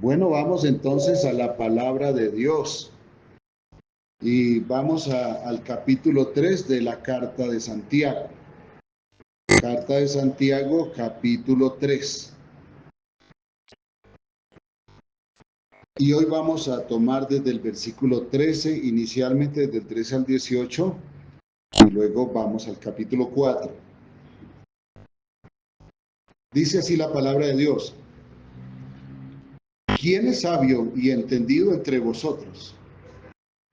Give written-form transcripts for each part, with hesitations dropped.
Bueno, vamos entonces a la palabra de Dios y vamos al capítulo 3 de la carta de Santiago. Carta de Santiago, capítulo 3. Y hoy vamos a tomar desde el versículo 13, inicialmente desde el 13 al 18, y luego vamos al capítulo 4. Dice así la palabra de Dios: ¿Quién es sabio y entendido entre vosotros?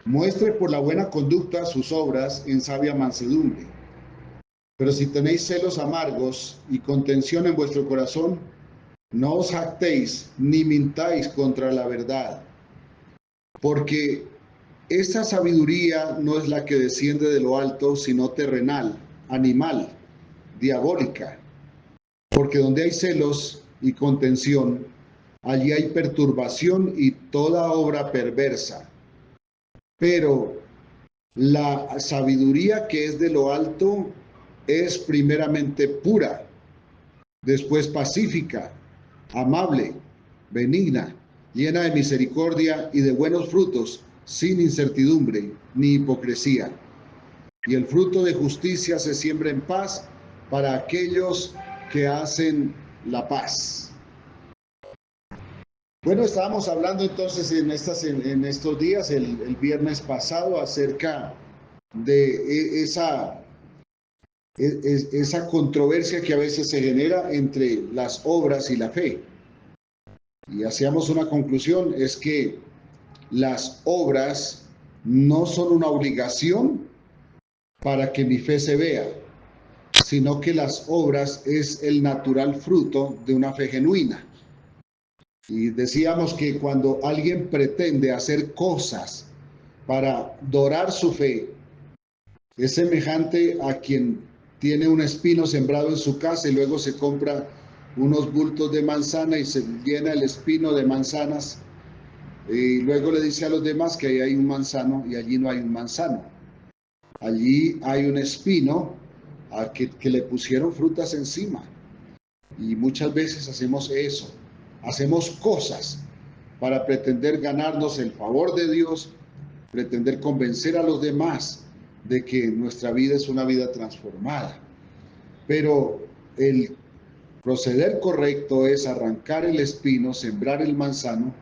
Muestre por la buena conducta sus obras en sabia mansedumbre. Pero si tenéis celos amargos y contención en vuestro corazón, no os jactéis ni mintáis contra la verdad, porque esta sabiduría no es la que desciende de lo alto, sino terrenal, animal, diabólica. Porque donde hay celos y contención, allí hay perturbación y toda obra perversa. Pero la sabiduría que es de lo alto es primeramente pura, después pacífica, amable, benigna, llena de misericordia y de buenos frutos, sin incertidumbre ni hipocresía. Y el fruto de justicia se siembra en paz para aquellos que hacen la paz. Bueno, estábamos hablando entonces en estos días, el viernes pasado, acerca de esa controversia que a veces se genera entre las obras y la fe. Y hacíamos una conclusión, es que las obras no son una obligación para que mi fe se vea, sino que las obras es el natural fruto de una fe genuina. Y decíamos que cuando alguien pretende hacer cosas para dorar su fe, es semejante a quien tiene un espino sembrado en su casa y luego se compra unos bultos de manzana y se llena el espino de manzanas y luego le dice a los demás que ahí hay un manzano y allí no hay un manzano. Allí hay un espino que le pusieron frutas encima. Y muchas veces hacemos eso. Hacemos cosas para pretender ganarnos el favor de Dios, pretender convencer a los demás de que nuestra vida es una vida transformada. Pero el proceder correcto es arrancar el espino, sembrar el manzano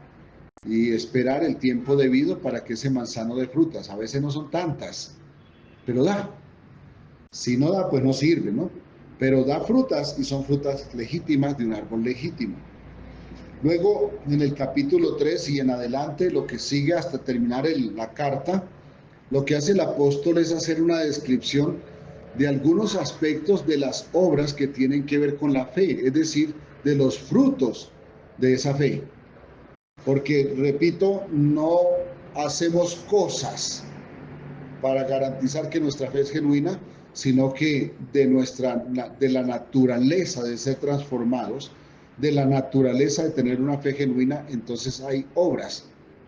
y esperar el tiempo debido para que ese manzano dé frutas. A veces no son tantas, pero da. Si no da, pues no sirve, ¿no? Pero da frutas y son frutas legítimas de un árbol legítimo. Luego, en el capítulo 3 y en adelante, lo que sigue hasta terminar la carta, lo que hace el apóstol es hacer una descripción de algunos aspectos de las obras que tienen que ver con la fe, es decir, de los frutos de esa fe. Porque, repito, no hacemos cosas para garantizar que nuestra fe es genuina, sino que de la naturaleza de ser transformados, de la naturaleza de tener una fe genuina, entonces hay obras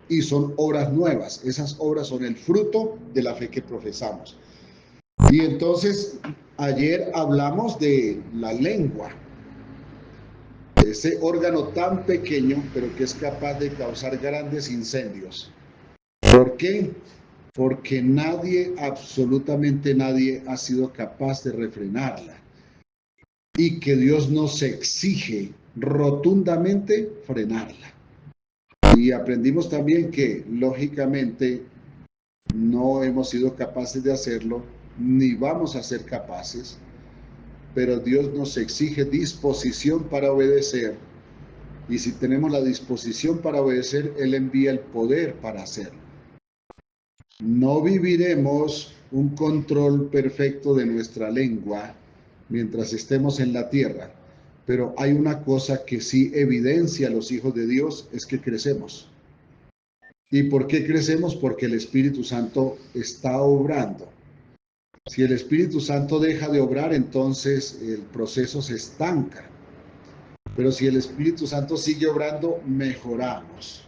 y son obras nuevas. Esas obras son el fruto de la fe que profesamos. Y entonces ayer hablamos de la lengua, ese órgano tan pequeño, pero que es capaz de causar grandes incendios. ¿Por qué? Porque nadie, absolutamente nadie, ha sido capaz de refrenarla. Y que Dios nos exige rotundamente frenarla. Y aprendimos también que, lógicamente, no hemos sido capaces de hacerlo, ni vamos a ser capaces, pero Dios nos exige disposición para obedecer. Y si tenemos la disposición para obedecer, Él envía el poder para hacerlo. No viviremos un control perfecto de nuestra lengua mientras estemos en la tierra, pero hay una cosa que sí evidencia a los hijos de Dios, es que crecemos. ¿Y por qué crecemos? Porque el Espíritu Santo está obrando. Si el Espíritu Santo deja de obrar, entonces el proceso se estanca. Pero si el Espíritu Santo sigue obrando, mejoramos.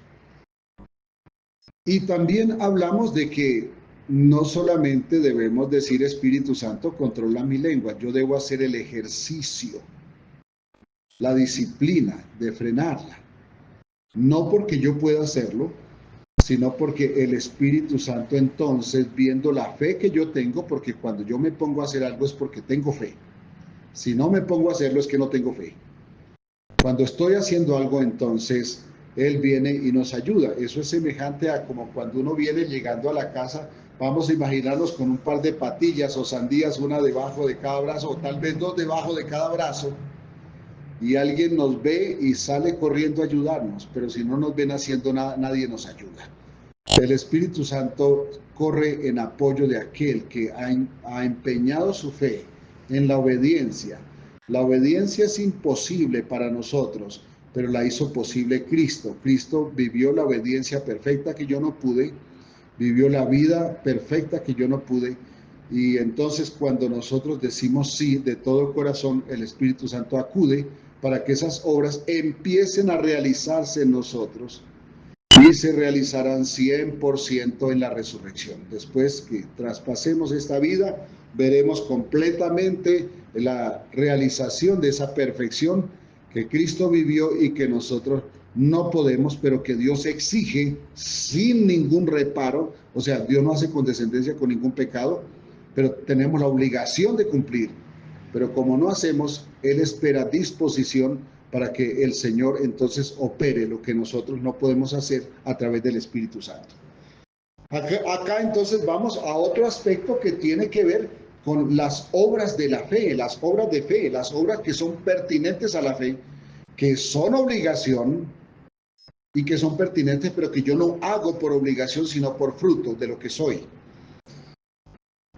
Y también hablamos de que no solamente debemos decir Espíritu Santo, controla mi lengua, yo debo hacer el ejercicio, la disciplina de frenarla. no porque yo pueda hacerlo, sino porque el Espíritu Santo entonces, viendo la fe que yo tengo, porque cuando yo me pongo a hacer algo es porque tengo fe. Si no me pongo a hacerlo es que no tengo fe. Cuando estoy haciendo algo, entonces Él viene y nos ayuda. Eso es semejante a como cuando uno viene llegando a la casa, vamos a imaginarnos con un par de patillas o sandías, una debajo de cada brazo, o tal vez dos debajo de cada brazo, y alguien nos ve y sale corriendo a ayudarnos, pero si no nos ven haciendo nada, nadie nos ayuda. El Espíritu Santo corre en apoyo de aquel que ha empeñado su fe en la obediencia. La obediencia es imposible para nosotros, pero la hizo posible Cristo. Cristo vivió la obediencia perfecta que yo no pude, vivió la vida perfecta que yo no pude. Y entonces cuando nosotros decimos sí de todo corazón, el Espíritu Santo acude para que esas obras empiecen a realizarse en nosotros y se realizarán 100% en la resurrección. Después que traspasemos esta vida, veremos completamente la realización de esa perfección que Cristo vivió y que nosotros no podemos, pero que Dios exige sin ningún reparo. O sea, Dios no hace condescendencia con ningún pecado, pero tenemos la obligación de cumplir. Pero como no hacemos, Él espera disposición para que el Señor entonces opere lo que nosotros no podemos hacer a través del Espíritu Santo. Acá entonces vamos a otro aspecto que tiene que ver con las obras de la fe, las obras de fe, las obras que son pertinentes a la fe, que son obligación y que son pertinentes, pero que yo no hago por obligación, sino por fruto de lo que soy.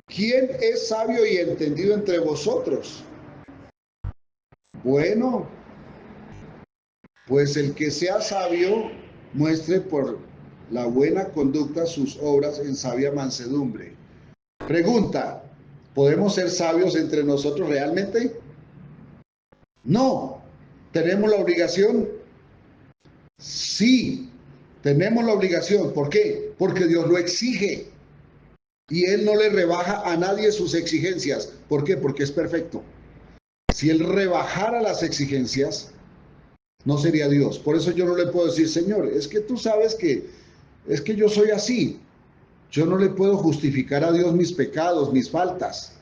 ¿Quién es sabio y entendido entre vosotros? Bueno, pues el que sea sabio muestre por la buena conducta sus obras en sabia mansedumbre. Pregunta, ¿podemos ser sabios entre nosotros realmente? No. ¿Tenemos la obligación? Sí, tenemos la obligación. ¿Por qué? Porque Dios lo exige. Y Él no le rebaja a nadie sus exigencias. ¿Por qué? Porque es perfecto. Si Él rebajara las exigencias, no sería Dios. Por eso yo no le puedo decir, Señor, es que tú sabes que es que yo soy así. Yo no le puedo justificar a Dios mis pecados, mis faltas.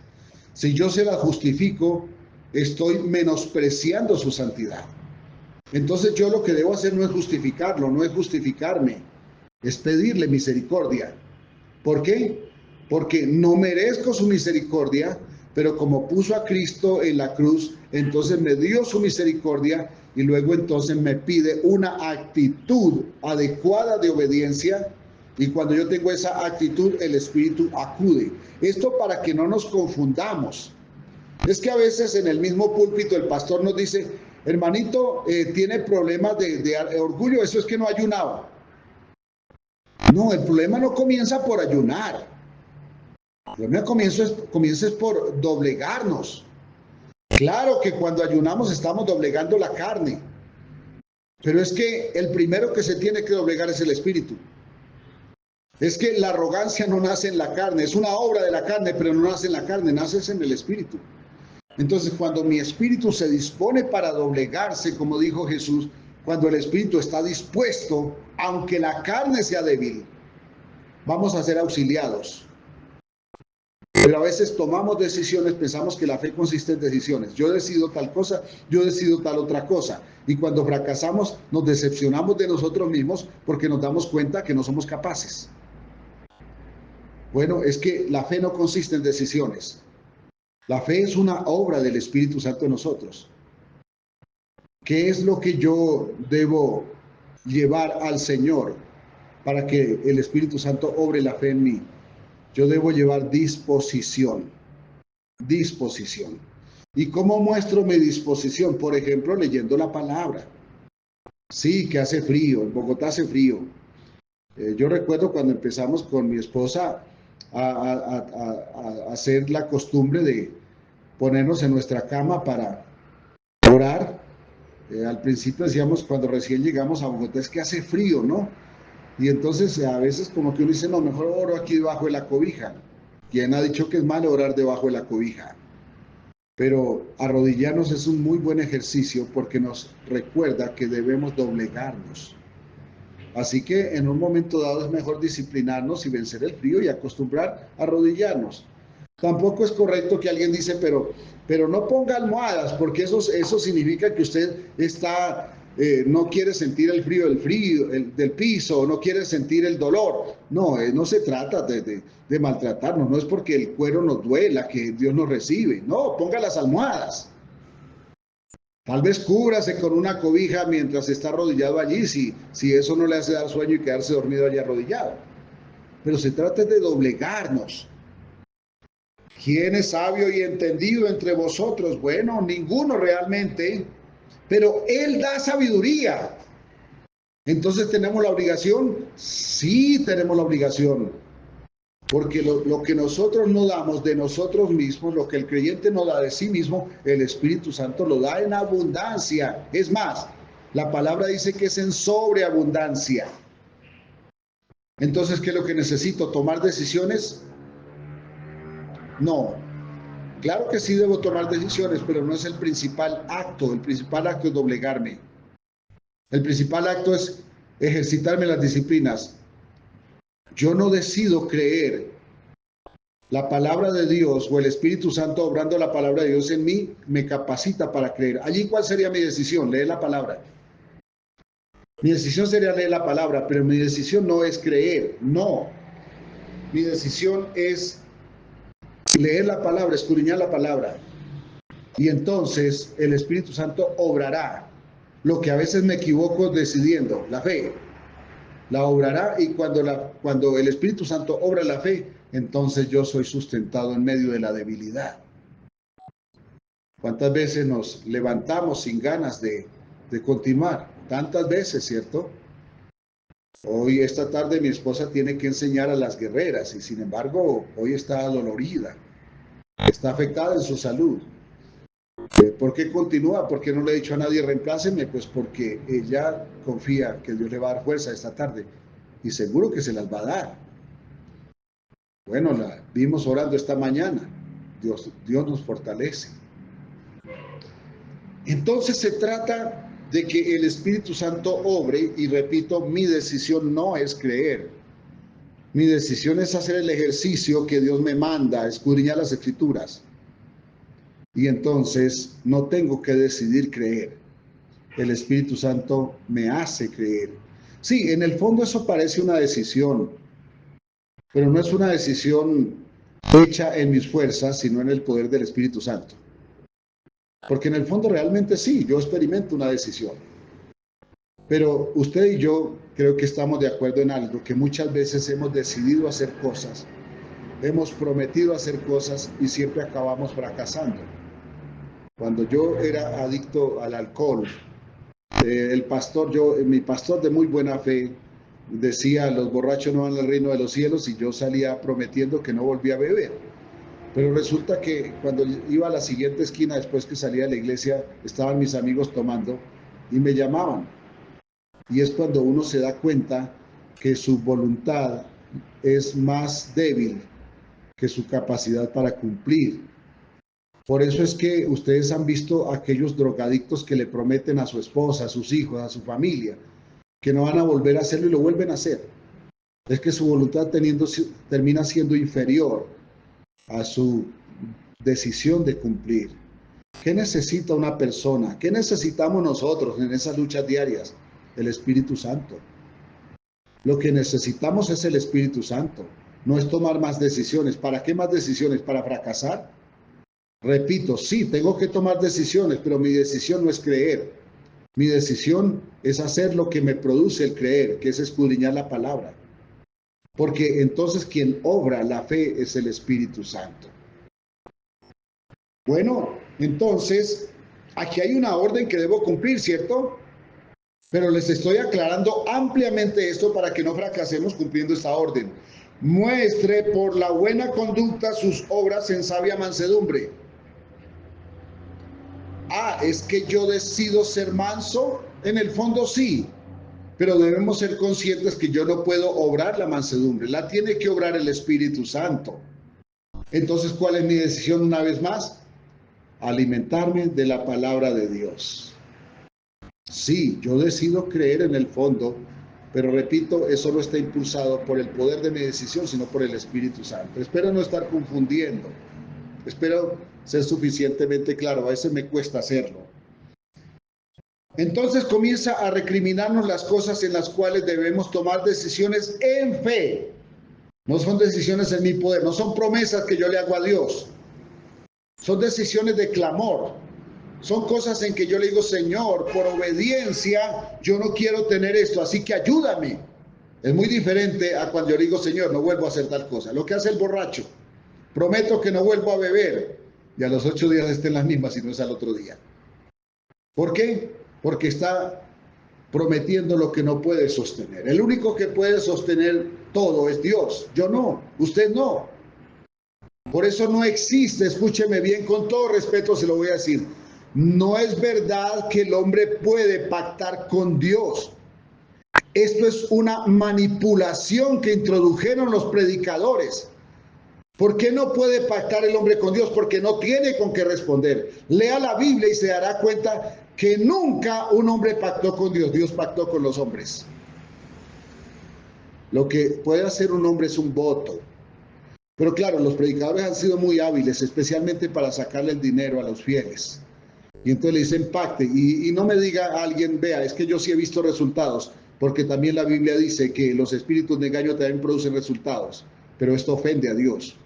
Si yo se las justifico, estoy menospreciando su santidad. Entonces yo lo que debo hacer no es justificarlo, no es justificarme, es pedirle misericordia. ¿Por qué? Porque no merezco su misericordia, pero como puso a Cristo en la cruz, entonces me dio su misericordia y luego entonces me pide una actitud adecuada de obediencia. Y cuando yo tengo esa actitud, el Espíritu acude. Esto para que no nos confundamos. Es que a veces en el mismo púlpito el pastor nos dice, hermanito, tiene problemas de orgullo, eso es que no ayunaba. No, el problema no comienza por ayunar. El problema comienza por doblegarnos. Claro que cuando ayunamos estamos doblegando la carne, pero es que el primero que se tiene que doblegar es el espíritu. Es que la arrogancia no nace en la carne, es una obra de la carne, pero no nace en la carne, nace en el espíritu. Entonces, cuando mi espíritu se dispone para doblegarse, como dijo Jesús, cuando el espíritu está dispuesto, aunque la carne sea débil, vamos a ser auxiliados. Pero a veces tomamos decisiones, pensamos que la fe consiste en decisiones. Yo decido tal cosa, yo decido tal otra cosa. Y cuando fracasamos, nos decepcionamos de nosotros mismos porque nos damos cuenta que no somos capaces. Bueno, es que la fe no consiste en decisiones. La fe es una obra del Espíritu Santo en nosotros. ¿Qué es lo que yo debo llevar al Señor para que el Espíritu Santo obre la fe en mí? Yo debo llevar disposición. Disposición. ¿Y cómo muestro mi disposición? Por ejemplo, leyendo la palabra. Sí, que hace frío, en Bogotá hace frío. Yo recuerdo cuando empezamos con mi esposa a hacer la costumbre de ponernos en nuestra cama para orar. Al principio decíamos, cuando recién llegamos a Bogotá, es que hace frío, ¿no? Y entonces a veces como que uno dice, no, mejor oro aquí debajo de la cobija. ¿Quién ha dicho que es malo orar debajo de la cobija? Pero arrodillarnos es un muy buen ejercicio porque nos recuerda que debemos doblegarnos. Así que en un momento dado es mejor disciplinarnos y vencer el frío y acostumbrar a arrodillarnos. Tampoco es correcto que alguien dice, pero no ponga almohadas, porque eso significa que usted está, no quiere sentir el frío del piso, no quiere sentir el dolor. No, no se trata de maltratarnos, no es porque el cuero nos duela que Dios nos recibe. No, ponga las almohadas. Tal vez cúbrase con una cobija mientras está arrodillado allí, si eso no le hace dar sueño y quedarse dormido allí arrodillado. Pero se trata de doblegarnos. ¿Quién es sabio y entendido entre vosotros? Bueno, ninguno realmente, pero Él da sabiduría. Entonces, ¿tenemos la obligación? Sí, tenemos la obligación. Porque lo que nosotros no damos de nosotros mismos, lo que el creyente no da de sí mismo, el Espíritu Santo lo da en abundancia. Es más, la palabra dice que es en sobreabundancia. Entonces, ¿qué es lo que necesito? ¿Tomar decisiones? No. Claro que sí debo tomar decisiones, pero no es el principal acto. El principal acto es doblegarme. El principal acto es ejercitarme las disciplinas. Yo no decido creer. La palabra de Dios o el Espíritu Santo obrando la palabra de Dios en mí me capacita para creer. Allí, ¿cuál sería mi decisión? Leer la palabra. Mi decisión sería leer la palabra, pero mi decisión no es creer, no. Mi decisión es leer la palabra, escudriñar la palabra. Y entonces el Espíritu Santo obrará lo que a veces me equivoco decidiendo, la fe. La obrará y cuando el Espíritu Santo obra la fe, entonces yo soy sustentado en medio de la debilidad. ¿Cuántas veces nos levantamos sin ganas de continuar? Tantas veces, ¿cierto? Hoy, esta tarde, mi esposa tiene que enseñar a las guerreras y sin embargo, hoy está dolorida, está afectada en su salud. ¿Por qué continúa? ¿Por qué no le he dicho a nadie reempláceme? Pues porque ella confía que Dios le va a dar fuerza esta tarde y seguro que se las va a dar. Bueno, la vimos orando esta mañana. Dios nos fortalece. Entonces se trata de que el Espíritu Santo obre y repito, mi decisión no es creer. Mi decisión es hacer el ejercicio que Dios me manda, escudriñar las Escrituras. Y entonces no tengo que decidir creer. El Espíritu Santo me hace creer. Sí, en el fondo eso parece una decisión, pero no es una decisión hecha en mis fuerzas, sino en el poder del Espíritu Santo. Porque en el fondo realmente sí, yo experimento una decisión. Pero usted y yo creo que estamos de acuerdo en algo, que muchas veces hemos decidido hacer cosas, hemos prometido hacer cosas y siempre acabamos fracasando. Cuando yo era adicto al alcohol, mi pastor de muy buena fe decía, los borrachos no van al reino de los cielos, y yo salía prometiendo que no volvía a beber. Pero resulta que cuando iba a la siguiente esquina, después que salía de la iglesia, estaban mis amigos tomando y me llamaban. Y es cuando uno se da cuenta que su voluntad es más débil que su capacidad para cumplir. Por eso es que ustedes han visto a aquellos drogadictos que le prometen a su esposa, a sus hijos, a su familia, que no van a volver a hacerlo y lo vuelven a hacer. Es que su voluntad termina siendo inferior a su decisión de cumplir. ¿Qué necesita una persona? ¿Qué necesitamos nosotros en esas luchas diarias? El Espíritu Santo. Lo que necesitamos es el Espíritu Santo. No es tomar más decisiones. ¿Para qué más decisiones? ¿Para fracasar? Repito, sí, tengo que tomar decisiones, pero mi decisión no es creer. Mi decisión es hacer lo que me produce el creer, que es escudriñar la palabra. Porque entonces quien obra la fe es el Espíritu Santo. Bueno, entonces, aquí hay una orden que debo cumplir, ¿cierto? Pero les estoy aclarando ampliamente esto para que no fracasemos cumpliendo esta orden. Muestre por la buena conducta sus obras en sabia mansedumbre. Es que yo decido ser manso. En el fondo sí, pero debemos ser conscientes que yo no puedo obrar la mansedumbre. La tiene que obrar el Espíritu Santo. Entonces, ¿cuál es mi decisión una vez más? Alimentarme de la palabra de Dios. Sí, yo decido creer en el fondo Pero repito, eso no está impulsado por el poder de mi decisión, sino por el Espíritu Santo. Espero no estar confundiendo. Espero ser suficientemente claro. A veces me cuesta hacerlo. Entonces comienza a recriminarnos las cosas en las cuales debemos tomar decisiones en fe. No son decisiones en mi poder, no son promesas que yo le hago a Dios. Son decisiones de clamor. Son cosas en que yo le digo, Señor, por obediencia, yo no quiero tener esto, así que ayúdame. Es muy diferente a cuando yo le digo, Señor, no vuelvo a hacer tal cosa. Lo que hace el borracho. Prometo que no vuelvo a beber. Y a los 8 días esté en las mismas, si no es al otro día. ¿Por qué? Porque está prometiendo lo que no puede sostener. El único que puede sostener todo es Dios. Yo no, usted no. Por eso no existe, escúcheme bien, con todo respeto se lo voy a decir, no es verdad que el hombre puede pactar con Dios. Esto es una manipulación que introdujeron los predicadores. ¿Por qué no puede pactar el hombre con Dios? Porque no tiene con qué responder. Lea la Biblia y se dará cuenta que nunca un hombre pactó con Dios. Dios pactó con los hombres. Lo que puede hacer un hombre es un voto. Pero claro, los predicadores han sido muy hábiles, especialmente para sacarle el dinero a los fieles. Y entonces le dicen pacte. Y no me diga a alguien, vea, es que yo sí he visto resultados, porque también la Biblia dice que los espíritus de engaño también producen resultados. Pero esto ofende a Dios.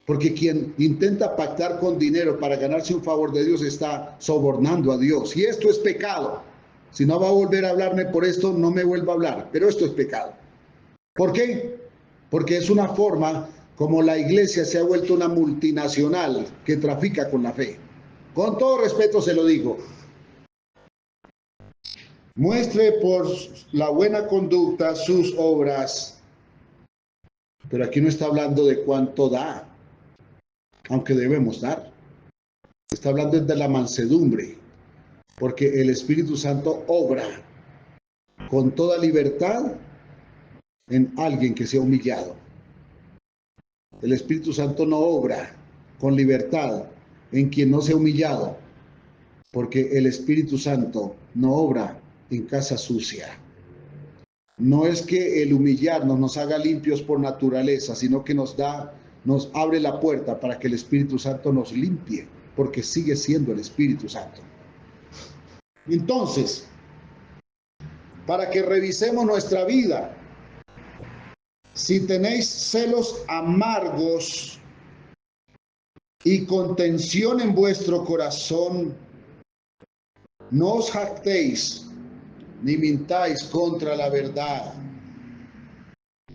Porque quien intenta pactar con dinero para ganarse un favor de Dios está sobornando a Dios. Y esto es pecado. Si no va a volver a hablarme por esto, no me vuelva a hablar. Pero esto es pecado. ¿Por qué? Porque es una forma como la iglesia se ha vuelto una multinacional que trafica con la fe. Con todo respeto se lo digo. Muestre por la buena conducta sus obras. Pero aquí no está hablando de cuánto da, aunque debemos dar. Está hablando de la mansedumbre, porque el Espíritu Santo obra con toda libertad en alguien que sea humillado. El Espíritu Santo no obra con libertad en quien no sea humillado, porque el Espíritu Santo no obra en casa sucia. No es que el humillarnos nos haga limpios por naturaleza, sino que nos abre la puerta para que el Espíritu Santo nos limpie, porque sigue siendo el Espíritu Santo. Entonces, para que revisemos nuestra vida, si tenéis celos amargos y contención en vuestro corazón, no os jactéis ni mintáis contra la verdad.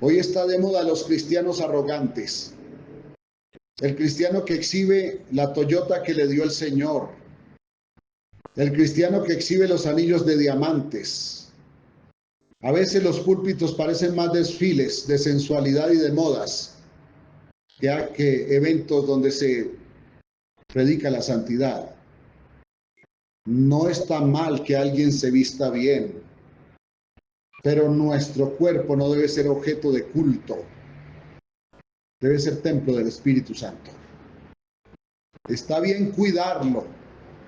Hoy está de moda los cristianos arrogantes. El cristiano que exhibe la Toyota que le dio el Señor. El cristiano que exhibe los anillos de diamantes. A veces los púlpitos parecen más desfiles de sensualidad y de modas que eventos donde se predica la santidad. No está mal que alguien se vista bien, pero nuestro cuerpo no debe ser objeto de culto. Debe ser templo del Espíritu Santo. Está bien cuidarlo,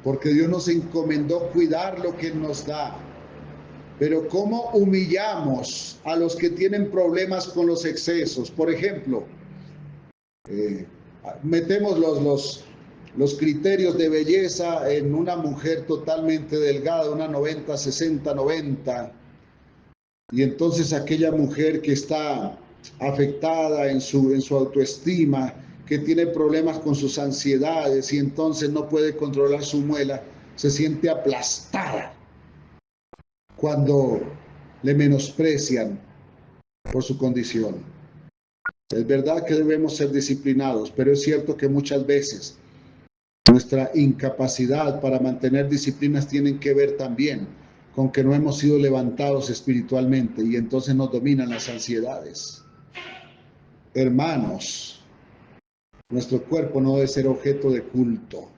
porque Dios nos encomendó cuidar lo que nos da. Pero ¿cómo humillamos a los que tienen problemas con los excesos? Por ejemplo, metemos los criterios de belleza en una mujer totalmente delgada, una 90, 60, 90, y entonces aquella mujer que está afectada en su autoestima, que tiene problemas con sus ansiedades y entonces no puede controlar su muela, se siente aplastada cuando le menosprecian por su condición. Es verdad que debemos ser disciplinados, pero es cierto que muchas veces nuestra incapacidad para mantener disciplinas tienen que ver también con que no hemos sido levantados espiritualmente y entonces nos dominan las ansiedades. Hermanos, nuestro cuerpo no debe ser objeto de culto.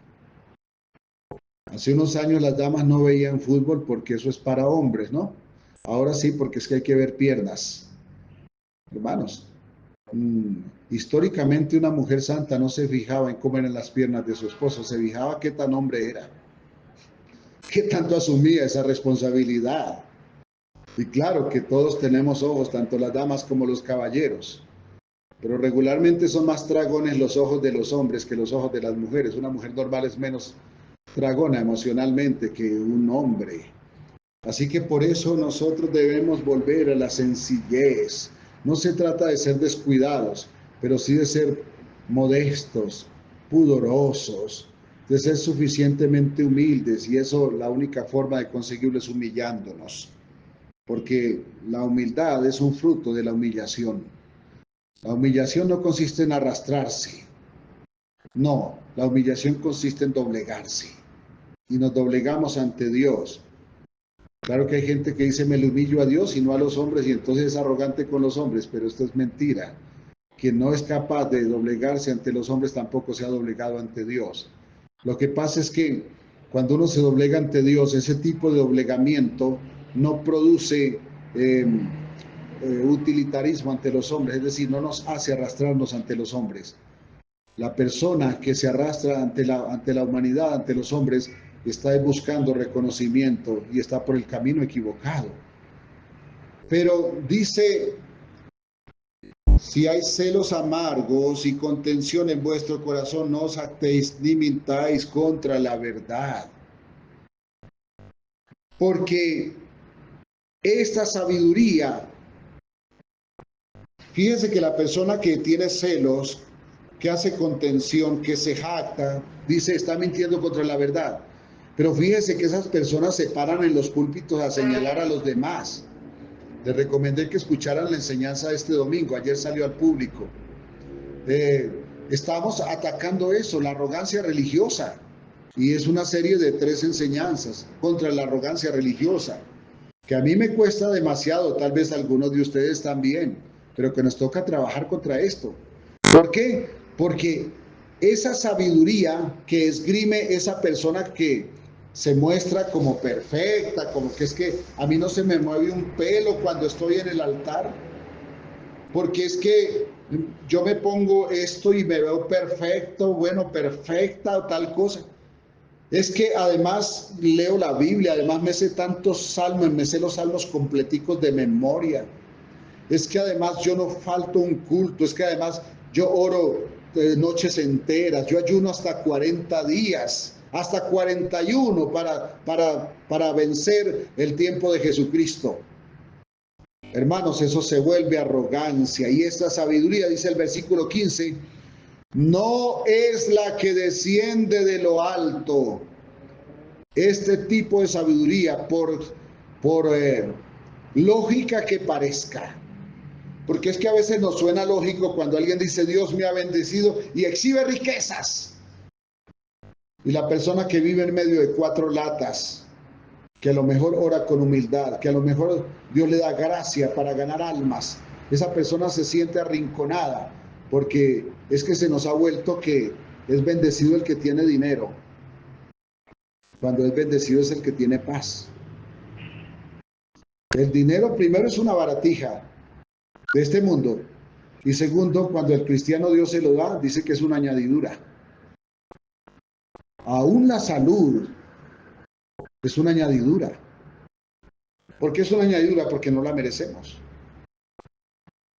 Hace unos años las damas no veían fútbol porque eso es para hombres, ¿no? Ahora sí, porque es que hay que ver piernas. Hermanos, históricamente una mujer santa no se fijaba en cómo eran las piernas de su esposo, se fijaba qué tan hombre era, qué tanto asumía esa responsabilidad. Y claro que todos tenemos ojos, tanto las damas como los caballeros, pero regularmente son más dragones los ojos de los hombres que los ojos de las mujeres. Una mujer normal es menos dragona emocionalmente que un hombre. Así que por eso nosotros debemos volver a la sencillez. No se trata de ser descuidados, pero sí de ser modestos, pudorosos, de ser suficientemente humildes. Y eso, la única forma de conseguirlo es humillándonos, porque la humildad es un fruto de la humillación. La humillación no consiste en arrastrarse, no, la humillación consiste en doblegarse. Y nos doblegamos ante Dios. Claro que hay gente que dice, me le humillo a Dios y no a los hombres, y entonces es arrogante con los hombres, pero esto es mentira. Quien no es capaz de doblegarse ante los hombres tampoco se ha doblegado ante Dios. Lo que pasa es que cuando uno se doblega ante Dios, ese tipo de doblegamiento no produce utilitarismo ante los hombres, es decir, no nos hace arrastrarnos ante los hombres. La persona que se arrastra ante la humanidad, ante los hombres, está buscando reconocimiento y está por el camino equivocado. Pero dice, si hay celos amargos y contención en vuestro corazón, no os actéis ni mintáis contra la verdad. Porque esta sabiduría, fíjense que la persona que tiene celos, que hace contención, que se jacta, dice, está mintiendo contra la verdad. Pero fíjense que esas personas se paran en los púlpitos a señalar a los demás. Les recomendé que escucharan la enseñanza de este domingo, ayer salió al público. Estamos atacando eso, la arrogancia religiosa. Y es una serie de 3 enseñanzas contra la arrogancia religiosa, que a mí me cuesta demasiado, tal vez a algunos de ustedes también, pero que nos toca trabajar contra esto. ¿Por qué? Porque esa sabiduría que esgrime esa persona que se muestra como perfecta, como que es que a mí no se me mueve un pelo cuando estoy en el altar, porque es que yo me pongo esto y me veo perfecto, bueno, perfecta o tal cosa. Es que además leo la Biblia, además me sé tantos salmos, me sé los salmos completicos de memoria. Es que además yo no falto un culto, es que además yo oro noches enteras, yo ayuno hasta 40 días, hasta 41 para vencer el tiempo de Jesucristo. Hermanos, eso se vuelve arrogancia y esta sabiduría, dice el versículo 15, no es la que desciende de lo alto. Este tipo de sabiduría, por lógica que parezca, porque es que a veces nos suena lógico cuando alguien dice Dios me ha bendecido y exhibe riquezas. Y la persona que vive en medio de 4 latas, que a lo mejor ora con humildad, que a lo mejor Dios le da gracia para ganar almas, esa persona se siente arrinconada, porque es que se nos ha vuelto que es bendecido el que tiene dinero, cuando es bendecido es el que tiene paz. El dinero primero es una baratija de este mundo, y segundo, cuando el cristiano Dios se lo da, dice que es una añadidura. Aún la salud es una añadidura. ¿Por qué es una añadidura? Porque no la merecemos.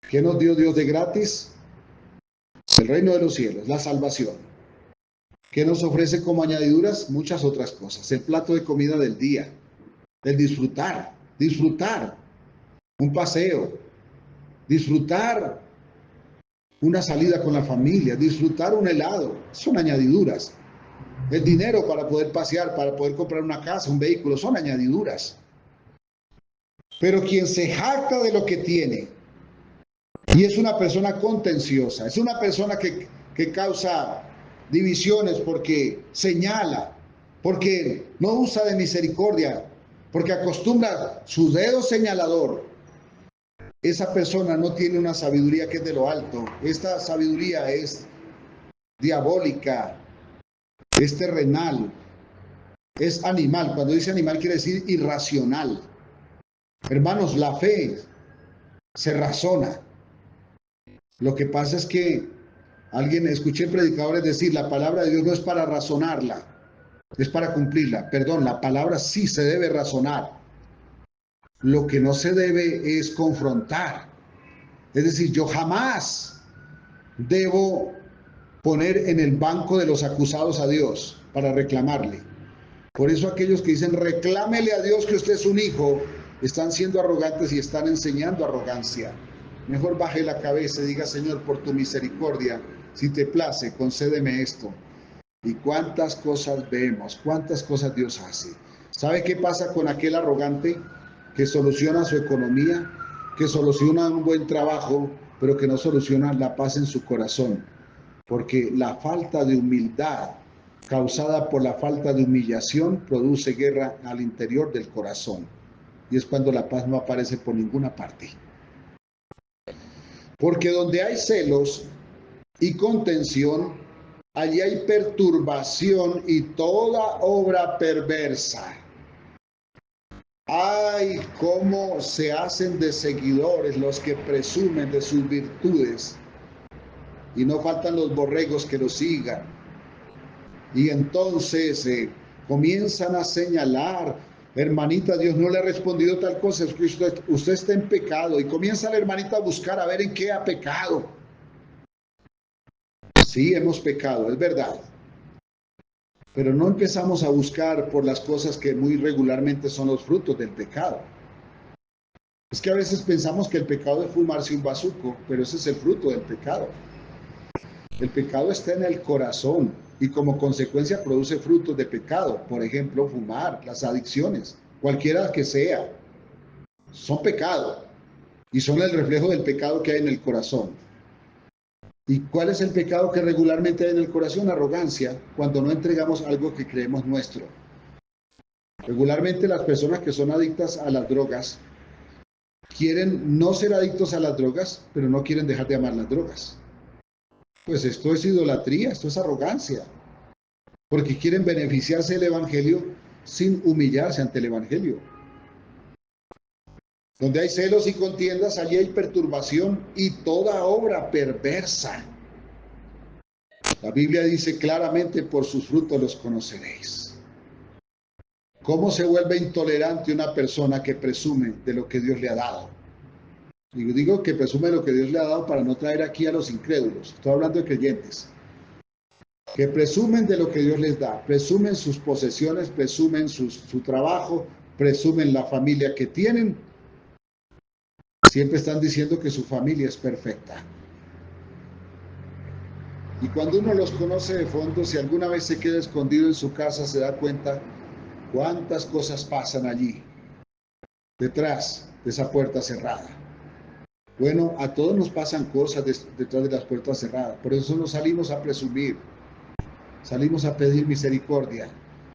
¿Qué nos dio Dios de gratis? El reino de los cielos, la salvación. ¿Qué nos ofrece como añadiduras? Muchas otras cosas. El plato de comida del día, el disfrutar un paseo, disfrutar una salida con la familia, disfrutar un helado. Son añadiduras. El dinero para poder pasear, para poder comprar una casa, un vehículo, son añadiduras. Pero quien se jacta de lo que tiene y es una persona contenciosa, es una persona que causa divisiones porque señala, porque no usa de misericordia, porque acostumbra su dedo señalador, esa persona no tiene una sabiduría que es de lo alto. Esta sabiduría es diabólica, es terrenal, es animal. Cuando dice animal quiere decir irracional. Hermanos, la fe se razona. Lo que pasa es que escuché predicadores decir, la palabra de Dios no es para razonarla, es para cumplirla. Perdón, la palabra sí se debe razonar, lo que no se debe es confrontar. Es decir, yo jamás debo poner en el banco de los acusados a Dios para reclamarle. Por eso aquellos que dicen reclámele a Dios que usted es un hijo, están siendo arrogantes y están enseñando arrogancia. Mejor baje la cabeza y diga: Señor, por tu misericordia, si te place, concédeme esto. Y cuántas cosas vemos, cuántas cosas Dios hace. ¿Sabe qué pasa con aquel arrogante que soluciona su economía, que soluciona un buen trabajo, pero que no soluciona la paz en su corazón? Porque la falta de humildad causada por la falta de humillación produce guerra al interior del corazón. Y es cuando la paz no aparece por ninguna parte. Porque donde hay celos y contención, allí hay perturbación y toda obra perversa. Ay, cómo se hacen de seguidores los que presumen de sus virtudes, y no faltan los borregos que los sigan. Y entonces comienzan a señalar: hermanita, Dios no le ha respondido tal cosa, es que usted está en pecado. Y comienza la hermanita a buscar a ver en qué ha pecado. Sí, hemos pecado, es verdad. Pero no empezamos a buscar por las cosas que muy regularmente son los frutos del pecado. Es que a veces pensamos que el pecado es fumarse un bazuco, pero ese es el fruto del pecado. El pecado está en el corazón y como consecuencia produce frutos de pecado. Por ejemplo, fumar, las adicciones, cualquiera que sea, son pecado y son el reflejo del pecado que hay en el corazón. ¿Y cuál es el pecado que regularmente hay en el corazón? Arrogancia, cuando no entregamos algo que creemos nuestro. Regularmente las personas que son adictas a las drogas quieren no ser adictos a las drogas, pero no quieren dejar de amar las drogas. Pues esto es idolatría, esto es arrogancia, porque quieren beneficiarse del evangelio sin humillarse ante el evangelio. Donde hay celos y contiendas, allí hay perturbación y toda obra perversa. La Biblia dice claramente: por sus frutos los conoceréis. ¿Cómo se vuelve intolerante una persona que presume de lo que Dios le ha dado? Y digo que presume de lo que Dios le ha dado para no traer aquí a los incrédulos. Estoy hablando de creyentes que presumen de lo que Dios les da, presumen sus posesiones, presumen su trabajo, presumen la familia que tienen. Siempre están diciendo que su familia es perfecta. Y cuando uno los conoce de fondo, si alguna vez se queda escondido en su casa, se da cuenta cuántas cosas pasan allí, detrás de esa puerta cerrada. Bueno, a todos nos pasan cosas detrás de las puertas cerradas. Por eso nos salimos a presumir, salimos a pedir misericordia,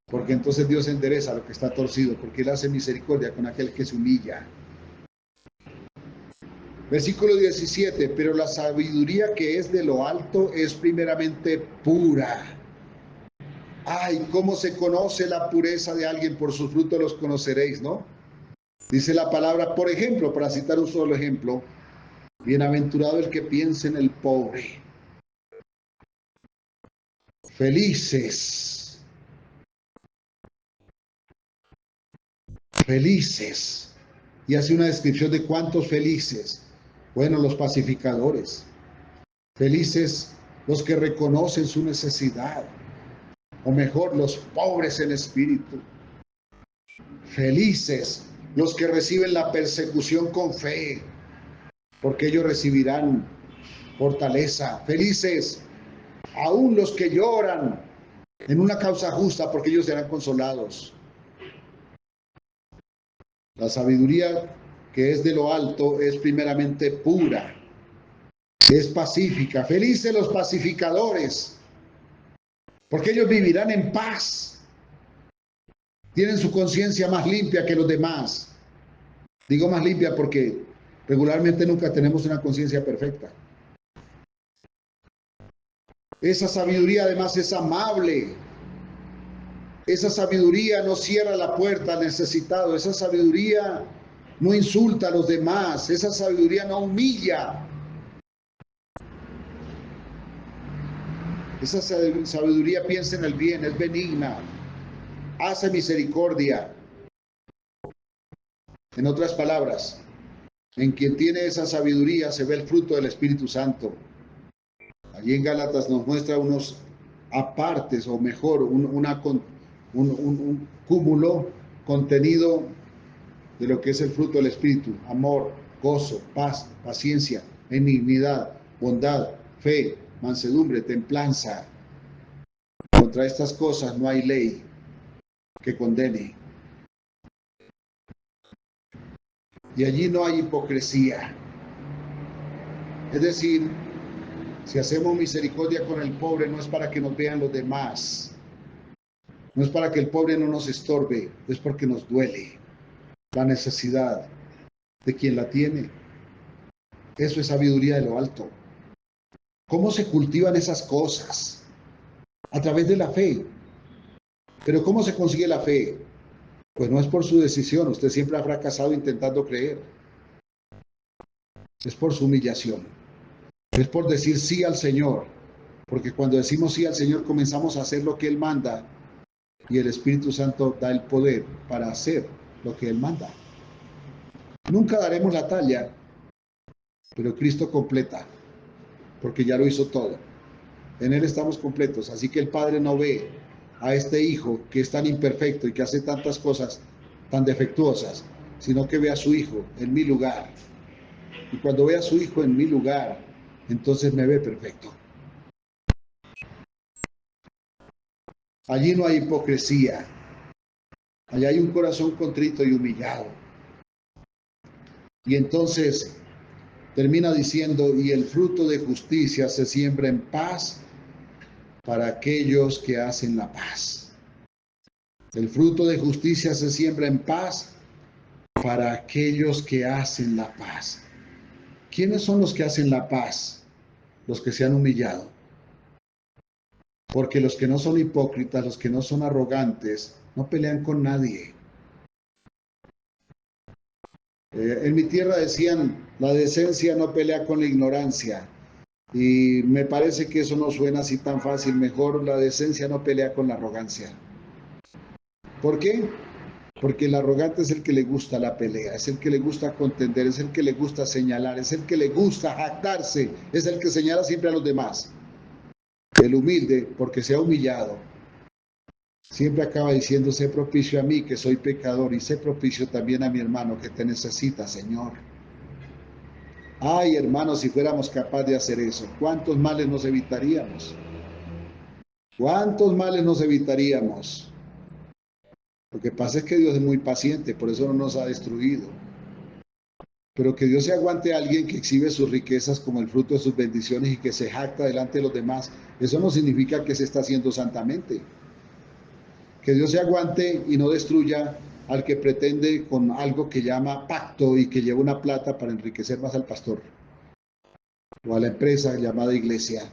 porque entonces Dios endereza lo que está torcido, porque Él hace misericordia con aquel que se humilla. Versículo 17: pero la sabiduría que es de lo alto es primeramente pura. Ay, cómo se conoce la pureza de alguien: por sus frutos los conoceréis, ¿no? Dice la palabra, por ejemplo, para citar un solo ejemplo: bienaventurado el que piensa en el pobre. Felices. Felices. Y hace una descripción de cuántos felices. Bueno, los pacificadores. Felices los que reconocen su necesidad. O mejor, los pobres en espíritu. Felices los que reciben la persecución con fe, porque ellos recibirán fortaleza. Felices aún los que lloran en una causa justa, porque ellos serán consolados. La sabiduría que es de lo alto es primeramente pura, es pacífica. Felices los pacificadores, porque ellos vivirán en paz. Tienen su conciencia más limpia que los demás. Digo más limpia porque regularmente nunca tenemos una conciencia perfecta. Esa sabiduría además es amable. Esa sabiduría no cierra la puerta al necesitado. Esa sabiduría no insulta a los demás. Esa sabiduría no humilla. Esa sabiduría piensa en el bien, es benigna, hace misericordia. En otras palabras, en quien tiene esa sabiduría se ve el fruto del Espíritu Santo. Allí en Gálatas nos muestra unos apartes, o mejor, un cúmulo contenido de lo que es el fruto del Espíritu: amor, gozo, paz, paciencia, benignidad, bondad, fe, mansedumbre, templanza. Contra estas cosas no hay ley que condene. Y allí no hay hipocresía. Es decir, si hacemos misericordia con el pobre, no es para que nos vean los demás, no es para que el pobre no nos estorbe, es porque nos duele la necesidad de quien la tiene. Eso es sabiduría de lo alto. ¿Cómo se cultivan esas cosas? A través de la fe. Pero ¿cómo se consigue la fe? Pues no es por su decisión, usted siempre ha fracasado intentando creer. Es por su humillación. Es por decir sí al Señor. Porque cuando decimos sí al Señor comenzamos a hacer lo que Él manda, y el Espíritu Santo da el poder para hacer lo que Él manda. Nunca daremos la talla, pero Cristo completa, porque ya lo hizo todo. En Él estamos completos, así que el Padre no ve a este Hijo que es tan imperfecto y que hace tantas cosas tan defectuosas, sino que ve a su Hijo en mi lugar. Y cuando ve a su Hijo en mi lugar, entonces me ve perfecto. Allí no hay hipocresía. Allí hay un corazón contrito y humillado. Y entonces termina diciendo, y el fruto de justicia se siembra en paz para aquellos que hacen la paz. El fruto de justicia se siembra en paz para aquellos que hacen la paz. ¿Quiénes son los que hacen la paz? Los que se han humillado. Porque los que no son hipócritas, los que no son arrogantes, no pelean con nadie. En mi tierra decían, la decencia no pelea con la ignorancia. Y me parece que eso no suena así tan fácil. Mejor la decencia no pelea con la arrogancia. ¿Por qué? Porque el arrogante es el que le gusta la pelea, es el que le gusta contender, es el que le gusta señalar, es el que le gusta jactarse, es el que señala siempre a los demás. El humilde, porque se ha humillado, siempre acaba diciendo, sé propicio a mí que soy pecador, y sé propicio también a mi hermano que te necesita, Señor. Ay, hermanos, si fuéramos capaces de hacer eso, ¿cuántos males nos evitaríamos? ¿Cuántos males nos evitaríamos? Lo que pasa es que Dios es muy paciente, por eso no nos ha destruido. Pero que Dios se aguante a alguien que exhibe sus riquezas como el fruto de sus bendiciones y que se jacta delante de los demás, eso no significa que se está haciendo santamente. Que Dios se aguante y no destruya al que pretende con algo que llama pacto y que lleva una plata para enriquecer más al pastor o a la empresa llamada iglesia.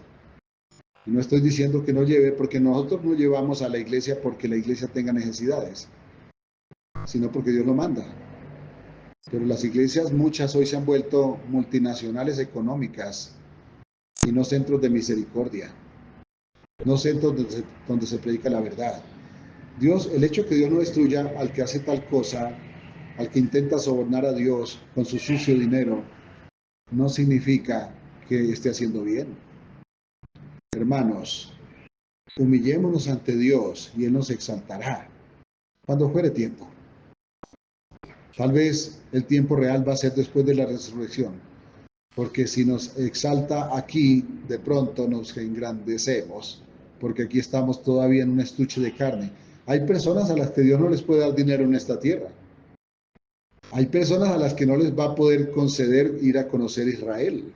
Y no estoy diciendo que no lleve, porque nosotros no llevamos a la iglesia porque la iglesia tenga necesidades, sino porque Dios lo manda. Pero las iglesias, muchas hoy se han vuelto multinacionales económicas y no centros de misericordia, no centros donde se predica la verdad. Dios, el hecho que Dios no destruya al que hace tal cosa, al que intenta sobornar a Dios con su sucio dinero, no significa que esté haciendo bien. Hermanos, humillémonos ante Dios y Él nos exaltará cuando fuere tiempo. Tal vez el tiempo real va a ser después de la resurrección, porque si nos exalta aquí, de pronto nos engrandecemos, porque aquí estamos todavía en un estuche de carne. Hay personas a las que Dios no les puede dar dinero en esta tierra. Hay personas a las que no les va a poder conceder ir a conocer Israel.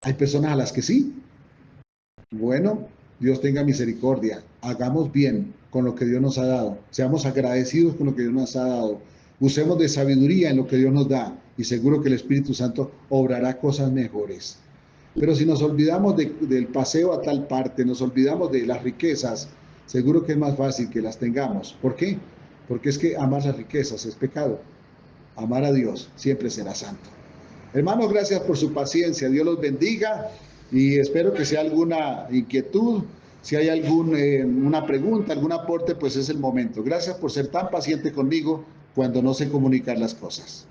Hay personas a las que sí. Bueno, Dios tenga misericordia. Hagamos bien con lo que Dios nos ha dado. Seamos agradecidos con lo que Dios nos ha dado. Usemos de sabiduría en lo que Dios nos da y seguro que el Espíritu Santo obrará cosas mejores. Pero si nos olvidamos del paseo a tal parte, nos olvidamos de las riquezas, seguro que es más fácil que las tengamos. ¿Por qué? Porque es que amar las riquezas es pecado. Amar a Dios siempre será santo. Hermanos, gracias por su paciencia. Dios los bendiga y espero que sea alguna inquietud. Si hay una pregunta, algún aporte, pues es el momento. Gracias por ser tan paciente conmigo. cuando no sé comunicar las cosas.